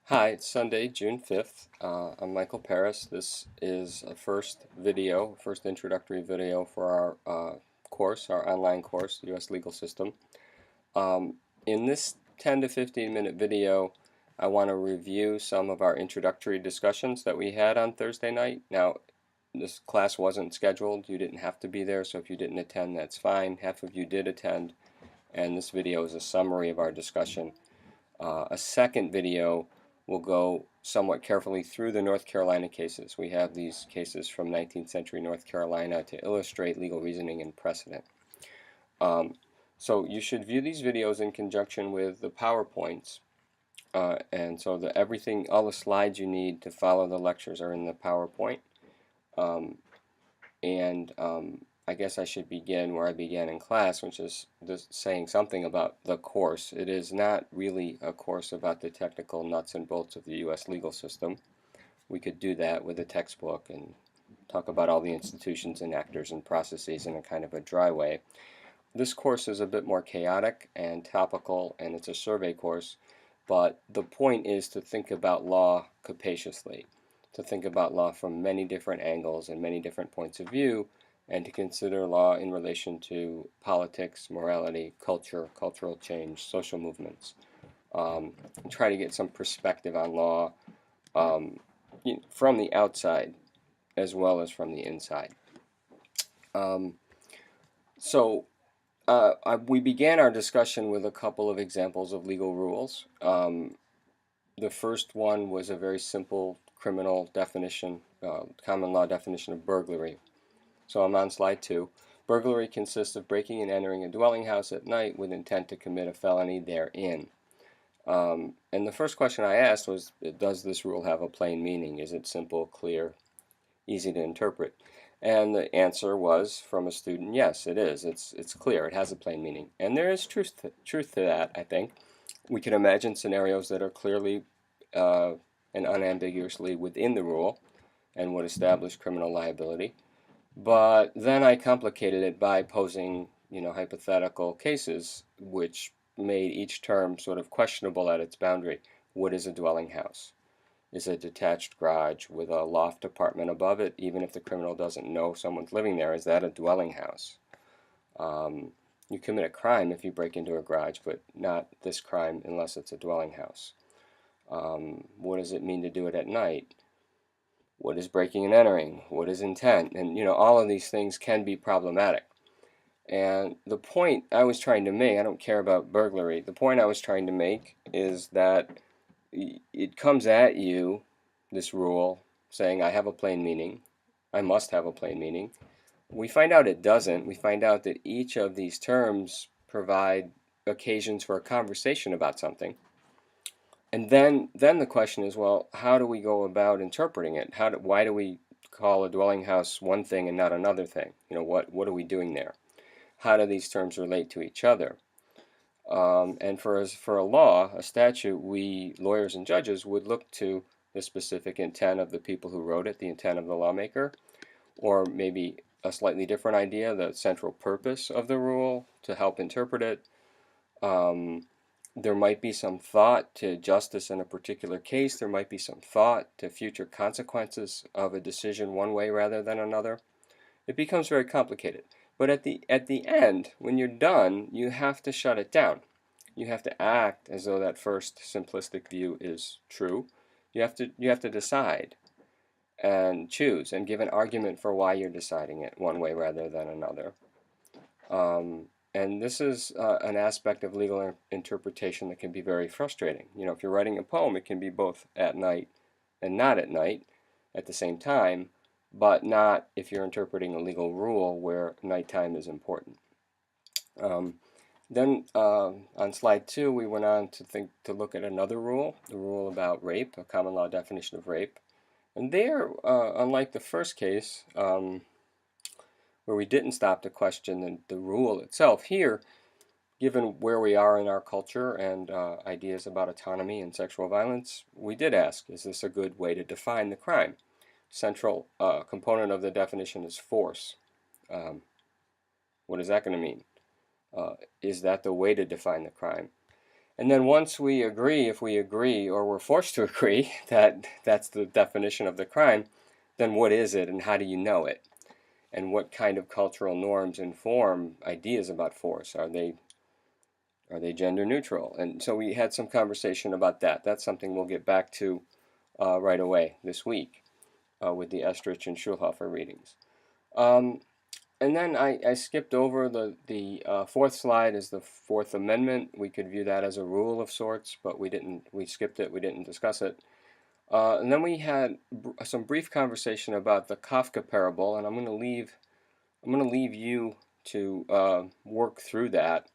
Hi, it's Sunday, June 5th. I'm Michael Paris. This is a first introductory video for our course, our online course, U.S. Legal System. Um, in this 10 to 15 minute video, I want to review some of our introductory discussions that we had on Thursday night. Now, this class wasn't scheduled. You didn't have to be there, so if you didn't attend, that's fine. Half of you did attend, and this video is a summary of our discussion. A second video will go somewhat carefully through the North Carolina cases. We have these cases from 19th century North Carolina to illustrate legal reasoning and precedent. So you should view these videos in conjunction with the PowerPoints. And so all the slides you need to follow the lectures are in the PowerPoint. Um, and I guess I should begin where I began in class, which is just saying something about the course. It is not really a course about the technical nuts and bolts of the U.S. legal system. We could do that with a textbook and talk about all the institutions and actors and processes in a kind of a dry way. This course is a bit more chaotic and topical, and it's a survey course, but the point is to think about law capaciously, to think about law from many different angles and many different points of view, and to consider law in relation to politics, morality, culture, cultural change, social movements. And try to get some perspective on law from the outside as well as from the inside. Um, so we began our discussion with a couple of examples of legal rules. The first one was a very simple criminal definition, common law definition of burglary. So I'm on slide 2. Burglary consists of breaking and entering a dwelling house at night with intent to commit a felony therein. And the first question I asked was, does this rule have a plain meaning? Is it simple, clear, easy to interpret? And the answer was from a student, yes, it is. It's clear. It has a plain meaning. And there is truth to that, I think. We can imagine scenarios that are clearly and unambiguously within the rule and would establish criminal liability. But then I complicated it by posing, hypothetical cases which made each term sort of questionable at its boundary. What is a dwelling house? Is a detached garage with a loft apartment above it, even if the criminal doesn't know someone's living there? Is that a dwelling house? You commit a crime if you break into a garage, but not this crime unless it's a dwelling house. What does it mean to do it at night? What is breaking and entering? What is intent? And all of these things can be problematic. And the point I was trying to make, I don't care about burglary, the point I was trying to make is that it comes at you, this rule, saying I have a plain meaning, I must have a plain meaning. We find out it doesn't. We find out that each of these terms provide occasions for a conversation about something. And then the question is, well, how do we go about interpreting it? Why do we call a dwelling house one thing and not another thing? What are we doing there? How do these terms relate to each other? And for a law, a statute, we lawyers and judges would look to the specific intent of the people who wrote it, the intent of the lawmaker, or maybe a slightly different idea, the central purpose of the rule to help interpret it. There might be some thought to justice in a particular case. There might be some thought to future consequences of a decision one way rather than another. It becomes very complicated. But at the end, when you're done, you have to shut it down. You have to act as though that first simplistic view is true. You have to decide and choose and give an argument for why you're deciding it one way rather than another. And this is an aspect of legal interpretation that can be very frustrating. If you're writing a poem, it can be both at night and not at night at the same time, but not if you're interpreting a legal rule where nighttime is important. Then on slide 2, we went on to look at another rule, the rule about rape, a common law definition of rape. And there, unlike the first case, where we didn't stop to question the rule itself, here, given where we are in our culture and ideas about autonomy and sexual violence, we did ask, is this a good way to define the crime? Central component of the definition is force. What is that going to mean? Is that the way to define the crime? And then once we agree, if we agree or we're forced to agree that that's the definition of the crime, then what is it and how do you know it? And what kind of cultural norms inform ideas about force? Are they gender neutral? And so we had some conversation about that. That's something we'll get back to right away this week with the Estrich and Schulhofer readings. And then I skipped over the fourth slide is the Fourth Amendment. We could view that as a rule of sorts, but we didn't. We skipped it. We didn't discuss it. And then we had some brief conversation about the Kafka parable, and I'm going to leave you to work through that.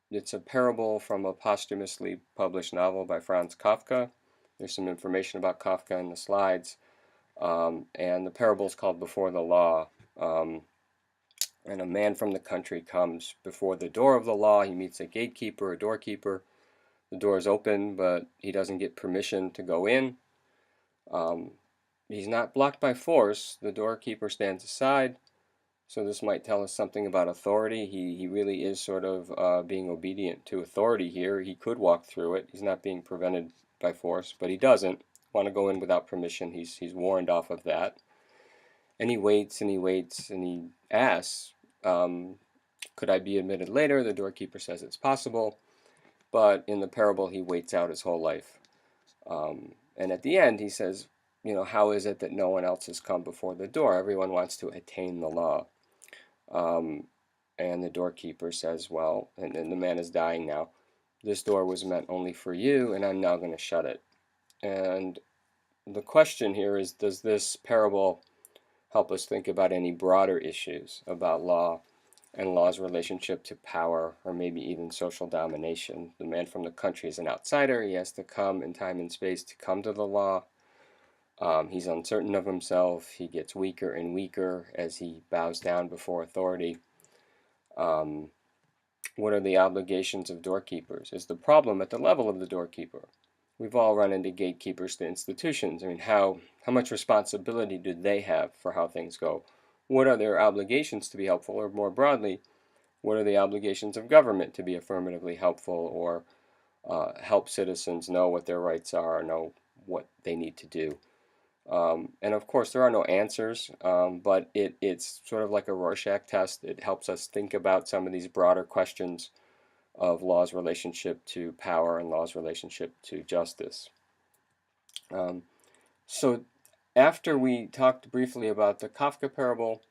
It's a parable from a posthumously published novel by Franz Kafka. There's some information about Kafka in the slides. And the parable is called Before the Law. And a man from the country comes before the door of the law. He meets a gatekeeper, a doorkeeper. The door is open, but he doesn't get permission to go in. He's not blocked by force. The doorkeeper stands aside. So this might tell us something about authority. He really is sort of being obedient to authority here. He could walk through it. He's not being prevented by force, but he doesn't want to go in without permission. He's warned off of that. And he waits and he waits and he asks, could I be admitted later? The doorkeeper says it's possible, but in the parable he waits out his whole life. And at the end he says, how is it that no one else has come before the door? Everyone wants to attain the law. And the doorkeeper says, well, and the man is dying now, this door was meant only for you, and I'm now going to shut it. And the question here is, does this parable help us think about any broader issues about law and law's relationship to power, or maybe even social domination? The man from the country is an outsider. He has to come in time and space to come to the law. He's uncertain of himself. He gets weaker and weaker as he bows down before authority. What are the obligations of doorkeepers? Is the problem at the level of the doorkeeper? We've all run into gatekeepers to institutions. I mean, how much responsibility do they have for how things go? What are their obligations to be helpful? Or more broadly, what are the obligations of government to be affirmatively helpful or help citizens know what their rights are, know what they need to do? And of course, there are no answers, but it's sort of like a Rorschach test. It helps us think about some of these broader questions of law's relationship to power and law's relationship to justice. So after we talked briefly about the Kafka parable,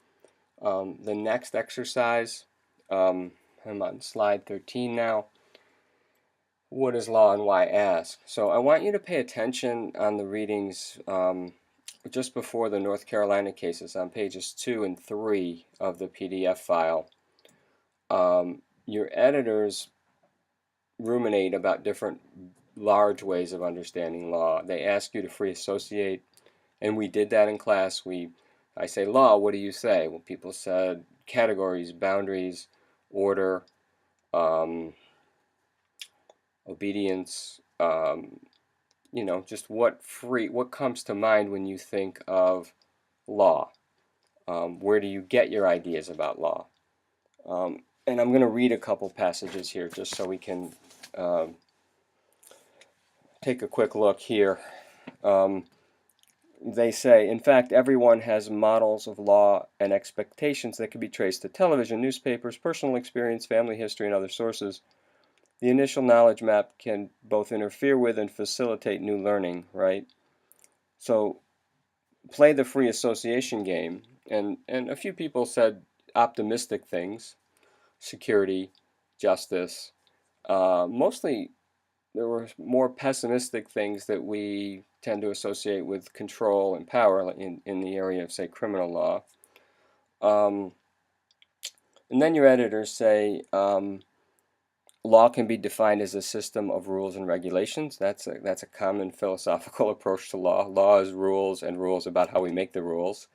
the next exercise, I'm on slide 13 now. What is law and why ask? So I want you to pay attention on the readings just before the North Carolina cases on pages 2 and 3 of the PDF file. Your editors ruminate about different large ways of understanding law. They ask you to free associate, and we did that in class. I say law, what do you say? Well, people said categories, boundaries, order, obedience, just what comes to mind when you think of law. Where do you get your ideas about law? And I'm going to read a couple passages here just so we can take a quick look here. They say, in fact, everyone has models of law and expectations that can be traced to television, newspapers, personal experience, family history, and other sources. The initial knowledge map can both interfere with and facilitate new learning, right? So play the free association game. And a few people said optimistic things, security, justice. Mostly there were more pessimistic things that we tend to associate with control and power in the area of, say, criminal law. And then your editors say law can be defined as a system of rules and regulations. That's a common philosophical approach to law. Law is rules, and rules about how we make the rules.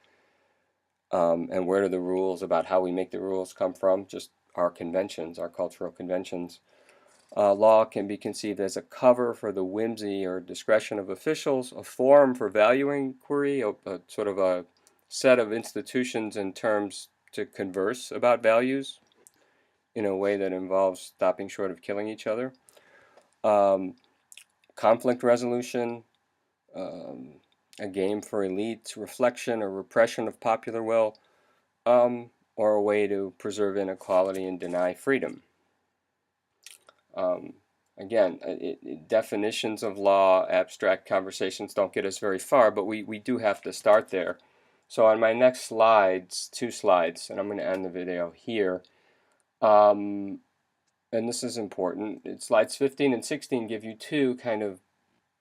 And where do the rules about how we make the rules come from? Just our conventions, our cultural conventions. Law can be conceived as a cover for the whimsy or discretion of officials, a forum for value inquiry, a sort of a set of institutions and terms to converse about values. in a way that involves stopping short of killing each other, um, conflict resolution, um, a game for elites, reflection or repression of popular will, or a way to preserve inequality and deny freedom. Um, again, definitions of law, abstract conversations don't get us very far, but we do have to start there. So on my next slides, 2 slides, and I'm going to end the video here, and this is important, slides 15 and 16 give you two kind of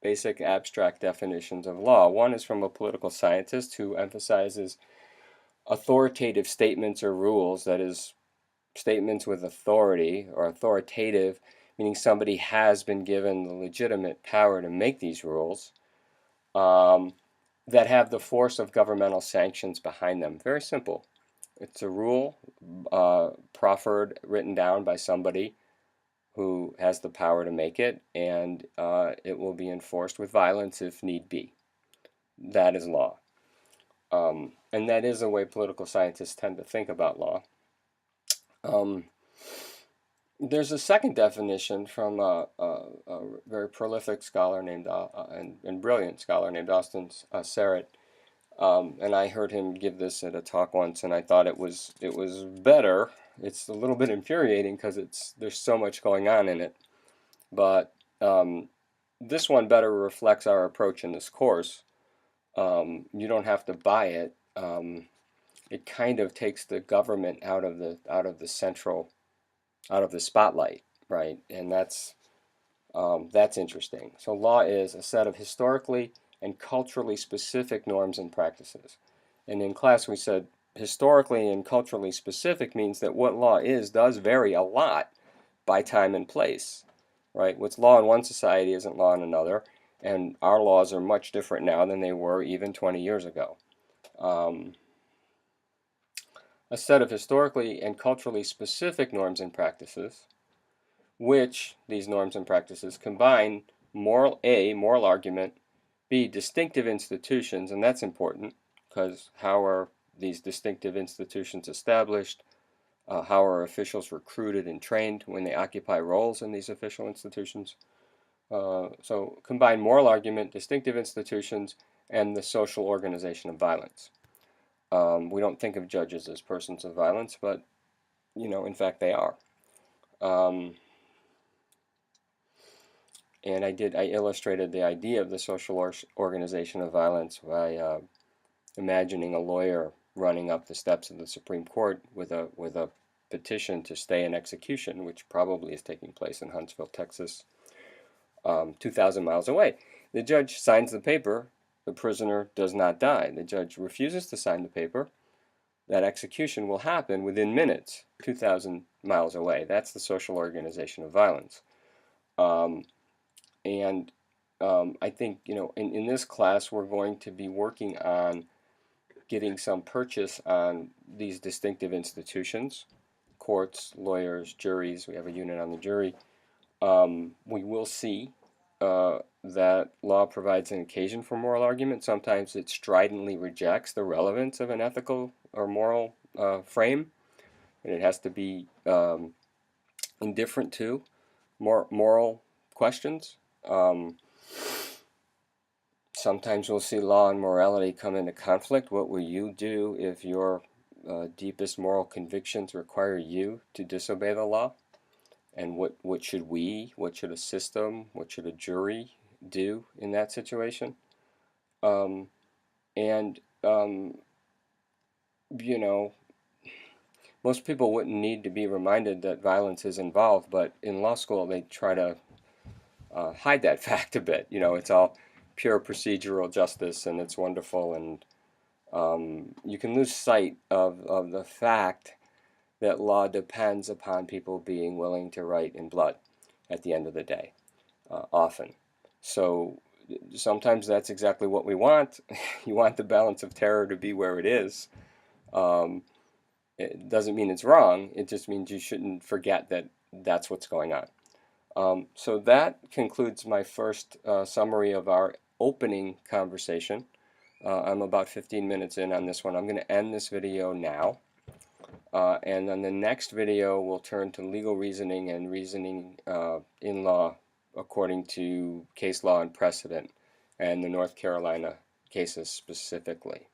basic abstract definitions of law. One is from a political scientist who emphasizes authoritative statements or rules, that is, statements with authority or authoritative, meaning somebody has been given the legitimate power to make these rules, that have the force of governmental sanctions behind them. Very simple. It's a rule proffered, written down by somebody who has the power to make it, and it will be enforced with violence if need be. That is law. And that is the way political scientists tend to think about law. There's a second definition from a very prolific scholar named and brilliant scholar named Austin Serrett, and I heard him give this at a talk once, and I thought it was better. It's a little bit infuriating because there's so much going on in it, but this one better reflects our approach in this course. You don't have to buy it. It kind of takes the government out of the central, out of the spotlight, right? And that's interesting. So law is a set of historically and culturally specific norms and practices. And in class we said historically and culturally specific means that what law is does vary a lot by time and place, right? What's law in one society isn't law in another, and our laws are much different now than they were even 20 years ago. A set of historically and culturally specific norms and practices, which these norms and practices combine moral argument, B, distinctive institutions, and that's important because how are these distinctive institutions established? How are officials recruited and trained when they occupy roles in these official institutions? So combine moral argument, distinctive institutions, and the social organization of violence. We don't think of judges as persons of violence, but in fact they are. And I illustrated the idea of the social organization of violence by imagining a lawyer running up the steps of the Supreme Court with a petition to stay an execution, which probably is taking place in Huntsville, Texas, 2,000 miles away. The judge signs the paper. The prisoner does not die. The judge refuses to sign the paper. That execution will happen within minutes, 2,000 miles away. That's the social organization of violence. And I think, in this class, we're going to be working on getting some purchase on these distinctive institutions, courts, lawyers, juries. We have a unit on the jury. We will see that law provides an occasion for moral argument. Sometimes it stridently rejects the relevance of an ethical or moral frame, and it has to be indifferent to moral questions. Sometimes we'll see law and morality come into conflict. What will you do if your deepest moral convictions require you to disobey the law? And what should a system, what should a jury do in that situation? Most people wouldn't need to be reminded that violence is involved, but in law school they try to hide that fact a bit. It's all pure procedural justice and it's wonderful, and you can lose sight of the fact that law depends upon people being willing to write in blood at the end of the day, often. So sometimes that's exactly what we want. You want the balance of terror to be where it is. It doesn't mean it's wrong. It just means you shouldn't forget that that's what's going on. So that concludes my first summary of our opening conversation. I'm about 15 minutes in on this one. I'm going to end this video now. And then the next video will turn to legal reasoning and reasoning in law according to case law and precedent and the North Carolina cases specifically.